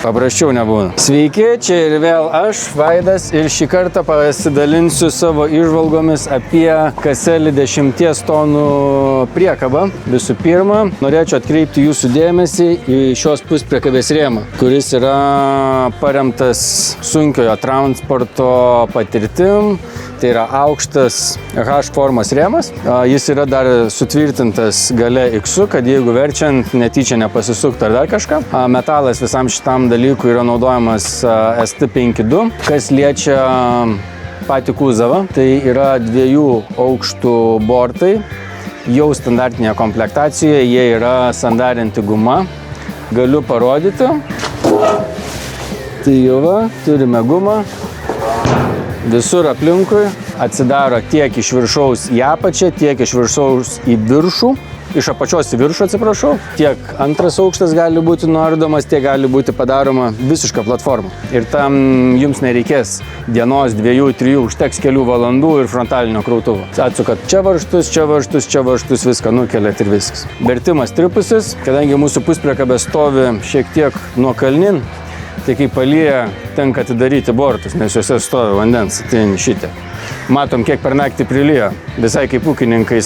Paprasčiau nebūna. Sveiki, čia ir vėl aš, Vaidas, ir šį kartą pasidalinsiu savo įžvalgomis apie Caselli 10 tonų priekabą. Visų pirma, norėčiau atkreipti jūsų dėmesį į šios puspriekabės rėmą, kuris yra paremtas sunkiojo transporto patirtim. Tai yra aukštas H formos rėmas. Jis yra dar sutvirtintas gale X, kad jeigu verčiant netyčia nepasisuktų ar dar kažką. Metalas visam šitam dalykui yra naudojamas ST52. Kas liečia patį kuzavą, tai yra 2 aukštų bortai. Jau standartinėje komplektacijoje jie yra sandarinti guma. Galiu parodyti. Tai jau va, turime gumą. Visur aplinkui atsidaro tiek iš viršaus į apačią, tiek iš viršaus į viršų, iš apačios į viršų, atsiprašau. Tiek antras aukštas gali būti nuardomas, tiek gali būti padaroma visiška platforma. Ir tam jums nereikės dienos, 2-3, užteks kelių valandų ir frontalinio krautuvo. Atsukat čia varžtus, viską nukeliat ir viskas. Vertimas tripusis, kadangi mūsų puspriekabė stovi šiek tiek nuo kalnin, tai kai palyja, tenka atidaryti bortus, nes juose stovi vandens, tai šitė. Matom, kiek per naktį prilyja, visai kaip ūkininkai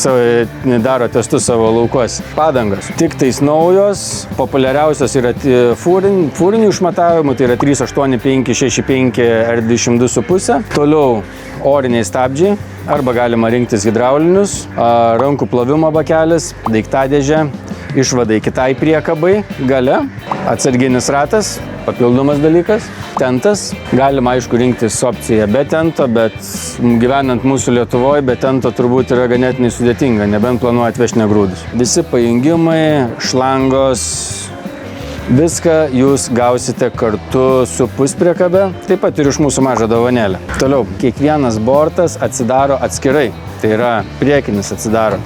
daro testus savo laukuose. Padangos. Tik tais naujos, populiariausios yra fūrinių išmatavimų, tai yra 385, 65 ar 202,5. Toliau oriniai stabdžiai, arba galima rinktis hidraulinius, rankų plovimo bakelis, daiktadėžė, išvadai kitai priekabai, gale, atsarginis ratas, papildomas dalykas, tentas. Galima aišku rinktis opciją be tento, bet gyvenant mūsų Lietuvoje, be tento turbūt yra ganėtinai sudėtinga, nebent planuoja atvežti negrūdus. Visi pajungimai, šlangos, viską jūs gausite kartu su puspriekabe, taip pat ir iš mūsų mažą dovanėlę. Toliau, kiekvienas bortas atsidaro atskirai, tai yra priekinis atsidaro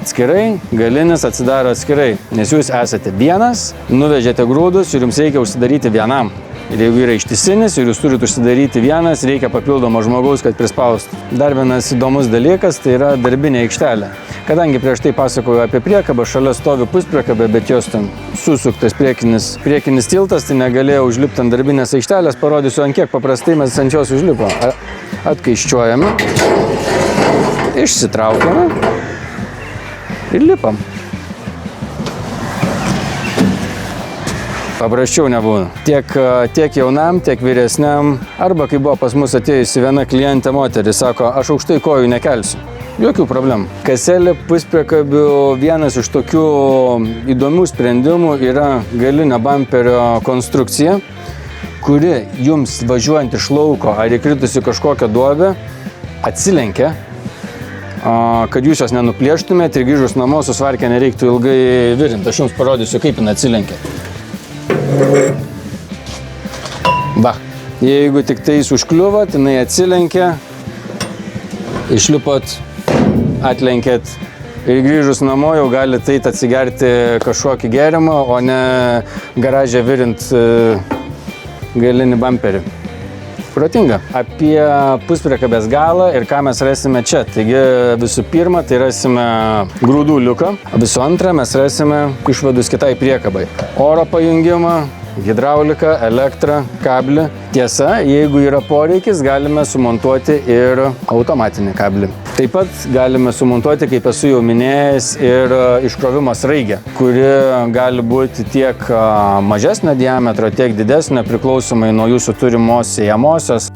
atskirai, galinis atsidaro atskirai, nes jūs esate vienas, nuvežėte grūdus ir jums reikia užsidaryti vienam. Ir jeigu yra ištisinis ir jūs turite užsidaryti vienas, reikia papildomo žmogaus, kad prispaustų. Dar vienas įdomus dalykas, tai yra darbinė aikštelė. Kadangi prieš tai pasakoju apie priekabą, šalia stovi puspriekabė, bet jos ten susuktas priekinis tiltas, tai negalėjau užlipti ant darbinės aikštelės, parodysiu, ant kiek paprastai mes ant jos užlipom. Atkaiščiuojame, išsitraukiame ir lipam. Paprasčiau nebūna. Tiek jaunam, tiek vyresniam. Arba kai buvo pas mus atėjusi viena klientė moteris, sako, aš aukštai kojų nekelsiu. Jokių problemų. Caselli puspriekabių vienas iš tokių įdomių sprendimų yra galinio bamperio konstrukcija, kuri jums važiuojant iš lauko ar įkritusi kažkokią duobę atsilenkia, kad jūs jos nenuplėštumėt ir grįžus namo su svarke nereiktų ilgai virinti. Aš jums parodysiu, kaip jinai atsilenkia. Va, jeigu tik tais užkliuvat, jinai atsilenkia, išlipot, atlenkėt ir grįžus namo jau galite eit atsigerti kažkokį gėrimą, o ne garaže virint galinį bamperį. Protinga. Apie puspriekabės galą ir ką mes rasime čia. Taigi visų pirma, tai rasime grūdų liuką. Visų antra, mes rasime išvadus kitai priekabai. Oro pajungimą, hidrauliką, elektrą, kablį. Tiesa, jeigu yra poreikis, galime sumontuoti ir automatinį kablį. Taip pat galime sumontuoti, kaip esu jau minėjęs, ir iškrovimo sraigę, kuri gali būti tiek mažesnio diametro, tiek didesnio, priklausomai nuo jūsų turimos sėjamosios